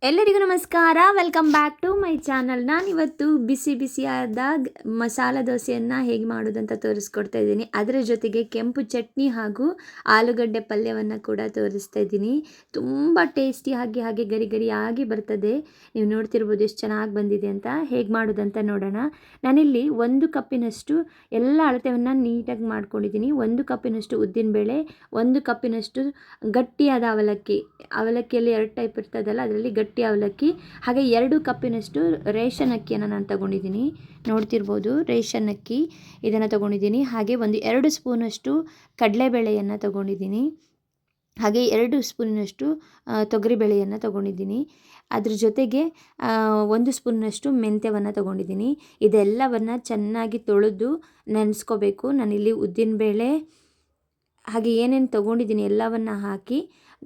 ಎಲ್ಲರಿಗೂ ನಮಸ್ಕಾರ. Welcome back to my channel. ನಾನಿವತ್ತು ಬಿಸಿ ಬಿಸಿಯಾದ ಮಸಾಲ ದೋಸೆಯನ್ನು ಹೇಗೆ ಮಾಡೋದಂತ ತೋರಿಸ್ಕೊಡ್ತಾ ಇದ್ದೀನಿ. ಅದರ ಜೊತೆಗೆ ಕೆಂಪು ಚಟ್ನಿ ಹಾಗೂ ಆಲೂಗಡ್ಡೆ ಪಲ್ಯವನ್ನು ಕೂಡ ತೋರಿಸ್ತಾ ಇದ್ದೀನಿ. ತುಂಬ ಟೇಸ್ಟಿ ಹಾಗೆ ಗರಿ ಗರಿಯಾಗಿ ಬರ್ತದೆ. ನೀವು ನೋಡ್ತಿರ್ಬೋದು ಎಷ್ಟು ಚೆನ್ನಾಗಿ ಬಂದಿದೆ ಅಂತ. ಹೇಗೆ ಮಾಡೋದಂತ ನೋಡೋಣ. ನಾನಿಲ್ಲಿ 1 ಕಪ್ಪಿನಷ್ಟು ಎಲ್ಲ ಅಳತೆಯನ್ನು ನೀಟಾಗಿ ಮಾಡ್ಕೊಂಡಿದ್ದೀನಿ. 1 ಕಪ್ಪಿನಷ್ಟು ಉದ್ದಿನಬೇಳೆ, 1 ಕಪ್ಪಿನಷ್ಟು ಗಟ್ಟಿಯಾದ ಅವಲಕ್ಕಿಯಲ್ಲಿ 2 ಟೈಪ್ ಇರ್ತದಲ್ಲ, ಅದರಲ್ಲಿ ಗಟ್ಟಿ ಅವಲಕ್ಕಿ, ಹಾಗೆ 2 ಕಪ್ಪಿನಷ್ಟು ರೇಷನ್ ಅಕ್ಕಿಯನ್ನು ನಾನು ತಗೊಂಡಿದ್ದೀನಿ. ನೋಡ್ತಿರ್ಬೋದು ರೇಷನ್ ಅಕ್ಕಿ ಇದನ್ನು ತಗೊಂಡಿದ್ದೀನಿ. ಹಾಗೆ 2 ಸ್ಪೂನಷ್ಟು ಕಡಲೆಬೇಳೆಯನ್ನು ತಗೊಂಡಿದ್ದೀನಿ. ಹಾಗೆ 2 ಸ್ಪೂನಿನಷ್ಟು ತೊಗರಿಬೇಳೆಯನ್ನು ತಗೊಂಡಿದ್ದೀನಿ. ಅದ್ರ ಜೊತೆಗೆ 1 ಸ್ಪೂನ್ನಷ್ಟು ಮೆಂತ್ಯವನ್ನು ತಗೊಂಡಿದ್ದೀನಿ. ಇದೆಲ್ಲವನ್ನು ಚೆನ್ನಾಗಿ ತೊಳೆದು ನೆನೆಸ್ಕೋಬೇಕು. ನಾನಿಲ್ಲಿ ಉದ್ದಿನಬೇಳೆ ಹಾಗೆ ಏನೇನು ತೊಗೊಂಡಿದ್ದೀನಿ ಎಲ್ಲವನ್ನು ಹಾಕಿ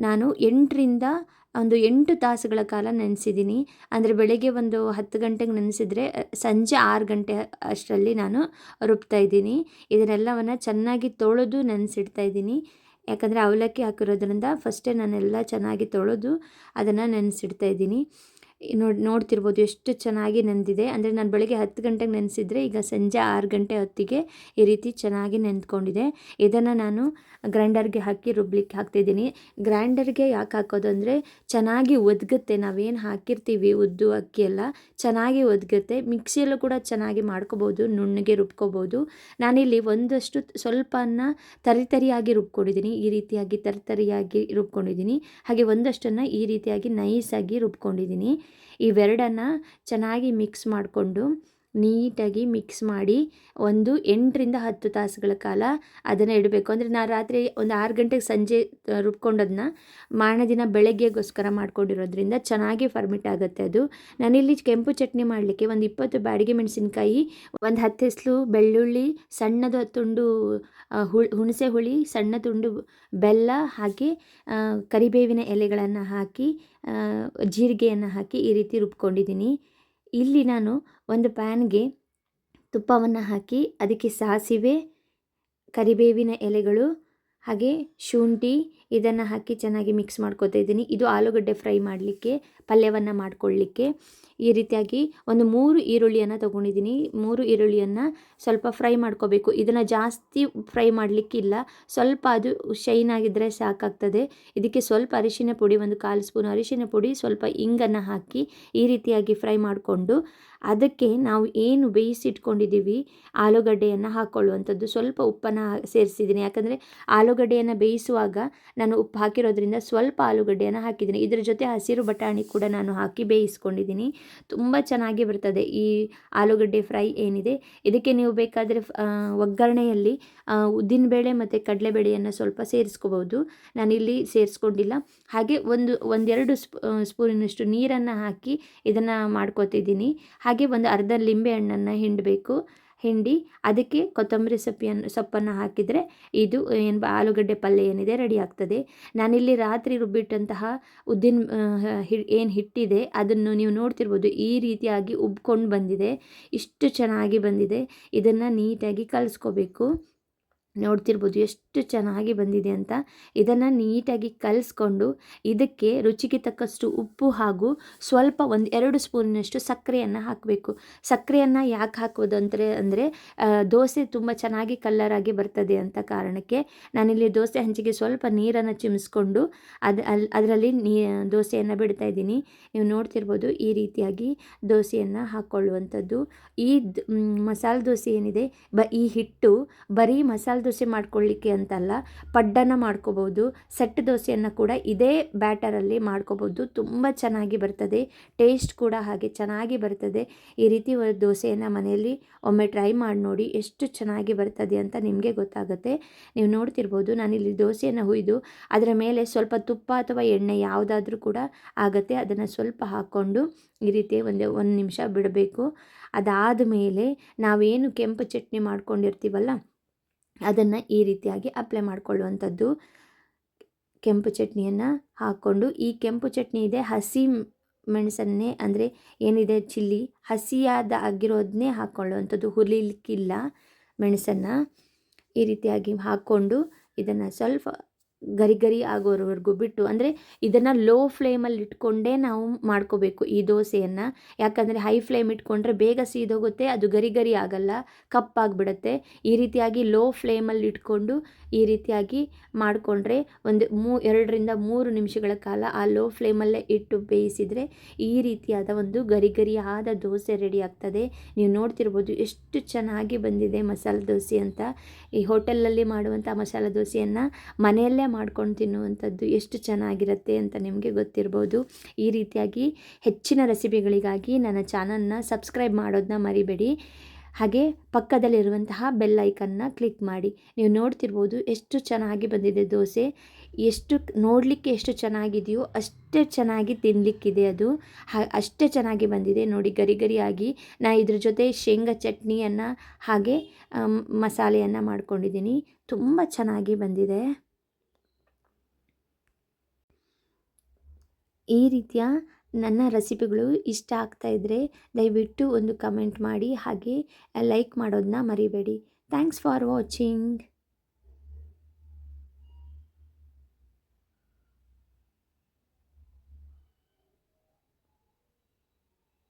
ನಾನು 8 ತಾಸುಗಳ ಕಾಲ ನೆನೆಸಿದ್ದೀನಿ. ಅಂದರೆ ಬೆಳಗ್ಗೆ 10 ಗಂಟೆಗೆ ನೆನೆಸಿದರೆ ಸಂಜೆ 6 ಗಂಟೆ ಅಷ್ಟರಲ್ಲಿ ನಾನು ರುಬ್ತಾ ಇದ್ದೀನಿ. ಇದನ್ನೆಲ್ಲವನ್ನು ಚೆನ್ನಾಗಿ ತೊಳೆದು ನೆನೆಸಿಡ್ತಾ ಇದ್ದೀನಿ. ಯಾಕಂದರೆ ಅವಲಕ್ಕಿ ಹಾಕಿರೋದ್ರಿಂದ ಫಸ್ಟೇ ನಾನೆಲ್ಲ ಚೆನ್ನಾಗಿ ತೊಳೆದು ಅದನ್ನು ನೆನೆಸಿಡ್ತಾ ಇದ್ದೀನಿ. ನೋಡ್ತಿರ್ಬೋದು ಎಷ್ಟು ಚೆನ್ನಾಗಿ ನೆಂದಿದೆ. ಅಂದರೆ ನಾನು ಬೆಳಗ್ಗೆ 10 ಗಂಟೆಗೆ ನೆನೆಸಿದರೆ ಈಗ ಸಂಜೆ 6 ಗಂಟೆ ಹೊತ್ತಿಗೆ ಈ ರೀತಿ ಚೆನ್ನಾಗಿ ನೆಂದ್ಕೊಂಡಿದೆ. ಇದನ್ನು ನಾನು ಗ್ರೈಂಡರ್ಗೆ ಹಾಕಿ ರುಬ್ಲಿಕ್ಕೆ ಹಾಕ್ತಿದ್ದೀನಿ. ಗ್ರೈಂಡರ್ಗೆ ಯಾಕೆ ಹಾಕೋದು ಅಂದರೆ ಚೆನ್ನಾಗಿ ಒದಗುತ್ತೆ. ನಾವೇನು ಹಾಕಿರ್ತೀವಿ ಉದ್ದು ಅಕ್ಕಿ ಎಲ್ಲ ಚೆನ್ನಾಗಿ ಒದಗುತ್ತೆ. ಮಿಕ್ಸಿಯಲ್ಲೂ ಕೂಡ ಚೆನ್ನಾಗಿ ಮಾಡ್ಕೋಬೋದು, ನುಣ್ಣಗೆ ರುಬ್ಕೋಬೋದು. ನಾನಿಲ್ಲಿ ಸ್ವಲ್ಪನ ತರಿಯಾಗಿ ರುಬ್ಕೊಂಡಿದ್ದೀನಿ. ಈ ರೀತಿಯಾಗಿ ತರಿಯಾಗಿ ರುಬ್ಕೊಂಡಿದ್ದೀನಿ. ಹಾಗೆ ಒಂದಷ್ಟನ್ನು ಈ ರೀತಿಯಾಗಿ ನೈಸಾಗಿ ರುಬ್ಕೊಂಡಿದ್ದೀನಿ. ಇವೆರಡನ್ನು ಚೆನ್ನಾಗಿ ಮಿಕ್ಸ್ ಮಾಡಿಕೊಂಡು ನೀಟಾಗಿ ಮಿಕ್ಸ್ ಮಾಡಿ 8ರಿಂದ 10 ತಾಸುಗಳ ಕಾಲ ಅದನ್ನು ಇಡಬೇಕು. ಅಂದರೆ ನಾನು ರಾತ್ರಿ 6 ಗಂಟೆಗೆ ಸಂಜೆ ರುಬ್ಕೊಂಡದನ್ನ ಮಾರನೇ ದಿನ ಬೆಳಗ್ಗೆಗೋಸ್ಕರ ಮಾಡ್ಕೊಂಡಿರೋದ್ರಿಂದ ಚೆನ್ನಾಗಿ ಫರ್ಮಿಟ್ ಆಗುತ್ತೆ ಅದು. ನಾನಿಲ್ಲಿ ಕೆಂಪು ಚಟ್ನಿ ಮಾಡಲಿಕ್ಕೆ 20 ಬ್ಯಾಡಗಿ ಮೆಣಸಿನ್ಕಾಯಿ, 10 ಹೆಸರು ಬೆಳ್ಳುಳ್ಳಿ, ಸಣ್ಣದು ತುಂಡು ಹುಣಸೆ ಹುಳಿ, ಸಣ್ಣ ತುಂಡು ಬೆಲ್ಲ, ಹಾಗೆ ಕರಿಬೇವಿನ ಎಲೆಗಳನ್ನು ಹಾಕಿ ಜೀರಿಗೆಯನ್ನು ಹಾಕಿ ಈ ರೀತಿ ರುಬ್ಕೊಂಡಿದ್ದೀನಿ. ಇಲ್ಲಿ ನಾನು ಒಂದು ಪ್ಯಾನ್ಗೆ ತುಪ್ಪವನ್ನು ಹಾಕಿ ಅದಕ್ಕೆ ಸಾಸಿವೆ, ಕರಿಬೇವಿನ ಎಲೆಗಳು ಹಾಗೆ ಶುಂಠಿ ಇದನ್ನು ಹಾಕಿ ಚೆನ್ನಾಗಿ ಮಿಕ್ಸ್ ಮಾಡ್ಕೊತಾ ಇದ್ದೀನಿ. ಇದು ಆಲೂಗಡ್ಡೆ ಫ್ರೈ ಮಾಡಲಿಕ್ಕೆ, ಪಲ್ಯವನ್ನು ಮಾಡ್ಕೊಳ್ಳಿಕ್ಕೆ. ಈ ರೀತಿಯಾಗಿ 3 ಈರುಳ್ಳಿಯನ್ನು ತೊಗೊಂಡಿದ್ದೀನಿ. 3 ಈರುಳ್ಳಿಯನ್ನು ಸ್ವಲ್ಪ ಫ್ರೈ ಮಾಡ್ಕೋಬೇಕು. ಇದನ್ನು ಜಾಸ್ತಿ ಫ್ರೈ ಮಾಡಲಿಕ್ಕಿಲ್ಲ, ಸ್ವಲ್ಪ ಅದು ಶೈನ್ ಆಗಿದ್ದರೆ ಸಾಕಾಗ್ತದೆ. ಇದಕ್ಕೆ ಸ್ವಲ್ಪ ಅರಿಶಿನ ಪುಡಿ, 1/4 ಸ್ಪೂನ್ ಅರಿಶಿನ ಪುಡಿ, ಸ್ವಲ್ಪ ಇಂಗನ್ನು ಹಾಕಿ ಈ ರೀತಿಯಾಗಿ ಫ್ರೈ ಮಾಡಿಕೊಂಡು ಅದಕ್ಕೆ ನಾವು ಏನು ಬೇಯಿಸಿಟ್ಕೊಂಡಿದ್ದೀವಿ ಆಲೂಗಡ್ಡೆಯನ್ನು ಹಾಕ್ಕೊಳ್ಳುವಂಥದ್ದು. ಸ್ವಲ್ಪ ಉಪ್ಪನ್ನು ಸೇರಿಸಿದ್ದೀನಿ. ಯಾಕಂದರೆ ಆಲೂಗಡ್ಡೆಯನ್ನು ಬೇಯಿಸುವಾಗ ನಾನು ಉಪ್ಪು ಹಾಕಿರೋದ್ರಿಂದ ಸ್ವಲ್ಪ ಆಲೂಗಡ್ಡೆಯನ್ನು ಹಾಕಿದ್ದೀನಿ. ಇದರ ಜೊತೆ ಹಸಿರು ಬಟಾಣಿ ಕೂಡ ನಾನು ಹಾಕಿ ಬೇಯಿಸ್ಕೊಂಡಿದ್ದೀನಿ. ತುಂಬ ಚೆನ್ನಾಗಿ ಬರ್ತದೆ ಈ ಆಲೂಗಡ್ಡೆ ಫ್ರೈ ಏನಿದೆ. ಇದಕ್ಕೆ ನೀವು ಬೇಕಾದರೆ ಒಗ್ಗರಣೆಯಲ್ಲಿ ಉದ್ದಿನಬೇಳೆ ಮತ್ತು ಕಡಲೆಬೇಳೆಯನ್ನು ಸ್ವಲ್ಪ ಸೇರಿಸ್ಕೋಬೋದು. ನಾನಿಲ್ಲಿ ಸೇರಿಸ್ಕೊಂಡಿಲ್ಲ. ಹಾಗೆ 1-2 ಸ್ಪೂನಿನಷ್ಟು ನೀರನ್ನು ಹಾಕಿ ಇದನ್ನು ಮಾಡ್ಕೊತಿದ್ದೀನಿ. ಹಾಗೆ ಒಂದು ಅರ್ಧ ಲಿಂಬೆ ಹಣ್ಣನ್ನು ಹಿಂಡಿ ಅದಕ್ಕೆ ಕೊತ್ತಂಬರಿ ಸೊಪ್ಪನ್ನು ಹಾಕಿದರೆ ಇದು ಆಲೂಗಡ್ಡೆ ಪಲ್ಯ ಏನಿದೆ ರೆಡಿ ಆಗ್ತದೆ. ನಾನಿಲ್ಲಿ ರಾತ್ರಿ ರುಬ್ಬಿಟ್ಟಂತಹ ಏನು ಹಿಟ್ಟಿದೆ ಅದನ್ನು ನೀವು ನೋಡ್ತಿರ್ಬೋದು ಈ ರೀತಿಯಾಗಿ ಉಬ್ಕೊಂಡು ಬಂದಿದೆ. ಇಷ್ಟು ಚೆನ್ನಾಗಿ ಬಂದಿದೆ. ಇದನ್ನು ನೀಟಾಗಿ ಕಲಿಸ್ಕೋಬೇಕು. ನೋಡ್ತಿರ್ಬೋದು ಎಷ್ಟು ಚೆನ್ನಾಗಿ ಬಂದಿದೆ ಅಂತ. ಇದನ್ನು ನೀಟಾಗಿ ಕಲಿಸ್ಕೊಂಡು ಇದಕ್ಕೆ ರುಚಿಗೆ ತಕ್ಕಷ್ಟು ಉಪ್ಪು ಹಾಗೂ ಸ್ವಲ್ಪ 1-2 ಸ್ಪೂನಿನಷ್ಟು ಸಕ್ಕರೆಯನ್ನು ಹಾಕಬೇಕು. ಸಕ್ಕರೆಯನ್ನು ಯಾಕೆ ಹಾಕೋದು ಅಂದರೆ ದೋಸೆ ತುಂಬ ಚೆನ್ನಾಗಿ ಕಲ್ಲರಾಗಿ ಬರ್ತದೆ ಅಂತ ಕಾರಣಕ್ಕೆ ನಾನಿಲ್ಲಿ ದೋಸೆ ಹಂಚಿಗೆ ಸ್ವಲ್ಪ ನೀರನ್ನು ಚಿಮ್ಮಿಸ್ಕೊಂಡು ಅದರಲ್ಲಿ ದೋಸೆಯನ್ನು ಬಿಡ್ತಾ ಇದ್ದೀನಿ. ನೀವು ನೋಡ್ತಿರ್ಬೋದು ಈ ರೀತಿಯಾಗಿ ದೋಸೆಯನ್ನು ಹಾಕ್ಕೊಳ್ಳುವಂಥದ್ದು. ಈ ಮಸಾಲೆ ದೋಸೆ ಏನಿದೆ ಈ ಹಿಟ್ಟು ಬರೀ ಮಸಾಲೆ ದೋಸೆ ಮಾಡ್ಕೊಳ್ಳಿಕ್ಕೆ ಅಂತಲ್ಲ, ಪಡ್ಡನ್ನು ಮಾಡ್ಕೋಬೋದು. ಸೆಟ್ ದೋಸೆಯನ್ನು ಕೂಡ ಇದೇ ಬ್ಯಾಟರಲ್ಲಿ ಮಾಡ್ಕೋಬೋದು. ತುಂಬ ಚೆನ್ನಾಗಿ ಬರ್ತದೆ. ಟೇಸ್ಟ್ ಕೂಡ ಹಾಗೆ ಚೆನ್ನಾಗಿ ಬರ್ತದೆ. ಈ ರೀತಿ ದೋಸೆಯನ್ನು ಮನೆಯಲ್ಲಿ ಒಮ್ಮೆ ಟ್ರೈ ಮಾಡಿ ನೋಡಿ, ಎಷ್ಟು ಚೆನ್ನಾಗಿ ಬರ್ತದೆ ಅಂತ ನಿಮಗೆ ಗೊತ್ತಾಗುತ್ತೆ. ನೀವು ನೋಡ್ತಿರ್ಬೋದು ನಾನಿಲ್ಲಿ ದೋಸೆಯನ್ನು ಹುಯ್ದು ಅದರ ಮೇಲೆ ಸ್ವಲ್ಪ ತುಪ್ಪ ಅಥವಾ ಎಣ್ಣೆ ಯಾವುದಾದ್ರೂ ಕೂಡ ಆಗುತ್ತೆ. ಅದನ್ನು ಸ್ವಲ್ಪ ಹಾಕ್ಕೊಂಡು ಈ ರೀತಿ 1 ನಿಮಿಷ ಬಿಡಬೇಕು. ಅದಾದ ಮೇಲೆ ನಾವೇನು ಕೆಂಪು ಚಟ್ನಿ ಮಾಡ್ಕೊಂಡಿರ್ತೀವಲ್ಲ ಅದನ್ನು ಈ ರೀತಿಯಾಗಿ ಅಪ್ಲೈ ಮಾಡಿಕೊಳ್ಳುವಂಥದ್ದು. ಕೆಂಪು ಚಟ್ನಿಯನ್ನು ಹಾಕ್ಕೊಂಡು, ಈ ಕೆಂಪು ಚಟ್ನಿ ಇದೆ ಹಸಿ ಮೆಣಸನ್ನೇ ಅಂದರೆ ಏನಿದೆ ಚಿಲ್ಲಿ ಆಗಿರೋದನ್ನೇ ಹಾಕ್ಕೊಳ್ಳುವಂಥದ್ದು, ಹುರಿಲಿಕ್ಕಿಲ್ಲ ಮೆಣಸನ್ನು. ಈ ರೀತಿಯಾಗಿ ಹಾಕ್ಕೊಂಡು ಇದನ್ನು ಸ್ವಲ್ಪ ಗರಿ ಗರಿ ಆಗೋವರೆಗೂ ಬಿಟ್ಟು, ಅಂದರೆ ಇದನ್ನು ಲೋ ಫ್ಲೇಮಲ್ಲಿ ಇಟ್ಕೊಂಡೇ ನಾವು ಮಾಡ್ಕೋಬೇಕು ಈ ದೋಸೆಯನ್ನು. ಯಾಕಂದರೆ ಹೈ ಫ್ಲೇಮ್ ಇಟ್ಕೊಂಡ್ರೆ ಬೇಗ ಸೀದೋಗುತ್ತೆ, ಅದು ಗರಿ ಗರಿ ಆಗಲ್ಲ, ಕಪ್ಪಾಗಿಬಿಡುತ್ತೆ. ಈ ರೀತಿಯಾಗಿ ಲೋ ಫ್ಲೇಮಲ್ಲಿ ಇಟ್ಕೊಂಡು ಈ ರೀತಿಯಾಗಿ ಮಾಡಿಕೊಂಡ್ರೆ ಒಂದು 2 ರಿಂದ 3 ನಿಮಿಷಗಳ ಕಾಲ ಆ ಲೋ ಫ್ಲೇಮಲ್ಲೇ ಇಟ್ಟು ಬೇಯಿಸಿದರೆ ಈ ರೀತಿಯಾದ ಒಂದು ಗರಿ ಗರಿಯಾದ ದೋಸೆ ರೆಡಿ ಆಗ್ತದೆ. ನೀವು ನೋಡ್ತಿರ್ಬೋದು ಎಷ್ಟು ಚೆನ್ನಾಗಿ ಬಂದಿದೆ ಮಸಾಲೆ ದೋಸೆ ಅಂತ. ಈ ಹೋಟೆಲಲ್ಲಿ ಮಾಡುವಂಥ ಮಸಾಲೆ ದೋಸೆಯನ್ನು ಮನೆಯಲ್ಲೇ ಮಾಡ್ಕೊಂಡು ತಿನ್ನುವಂಥದ್ದು ಎಷ್ಟು ಚೆನ್ನಾಗಿರುತ್ತೆ ಅಂತ ನಿಮಗೆ ಗೊತ್ತಿರ್ಬೋದು. ಈ ರೀತಿಯಾಗಿ ಹೆಚ್ಚಿನ ರೆಸಿಪಿಗಳಿಗಾಗಿ ನನ್ನ ಚಾನಲ್ನ ಸಬ್ಸ್ಕ್ರೈಬ್ ಮಾಡೋದನ್ನ ಮರಿಬೇಡಿ. ಹಾಗೆ ಪಕ್ಕದಲ್ಲಿರುವಂತಹ ಬೆಲ್ ಐಕನ್ನ ಕ್ಲಿಕ್ ಮಾಡಿ. ನೀವು ನೋಡ್ತಿರ್ಬೋದು ಎಷ್ಟು ಚೆನ್ನಾಗಿ ಬಂದಿದೆ ದೋಸೆ. ಎಷ್ಟು ನೋಡಲಿಕ್ಕೆ ಎಷ್ಟು ಚೆನ್ನಾಗಿದೆಯೋ ಅಷ್ಟೇ ಚೆನ್ನಾಗಿ ತಿನ್ನಲಿಕ್ಕಿದೆ ಅದು. ಅಷ್ಟೇ ಚೆನ್ನಾಗಿ ಬಂದಿದೆ ನೋಡಿ, ಗರಿ ಗರಿಯಾಗಿ. ನಾನು ಇದ್ರ ಜೊತೆ ಶೇಂಗಾ ಚಟ್ನಿಯನ್ನು ಹಾಗೆ ಮಸಾಲೆಯನ್ನು ಮಾಡ್ಕೊಂಡಿದ್ದೀನಿ. ತುಂಬ ಚೆನ್ನಾಗಿ ಬಂದಿದೆ. ಈ ರೀತಿಯ ನನ್ನ ರೆಸಿಪಿಗಳು ಇಷ್ಟ ಆಗ್ತಾಯಿದ್ರೆ ದಯವಿಟ್ಟು ಒಂದು ಕಮೆಂಟ್ ಮಾಡಿ, ಹಾಗೆ ಲೈಕ್ ಮಾಡೋದನ್ನ ಮರಿಬೇಡಿ. Thanks for watching.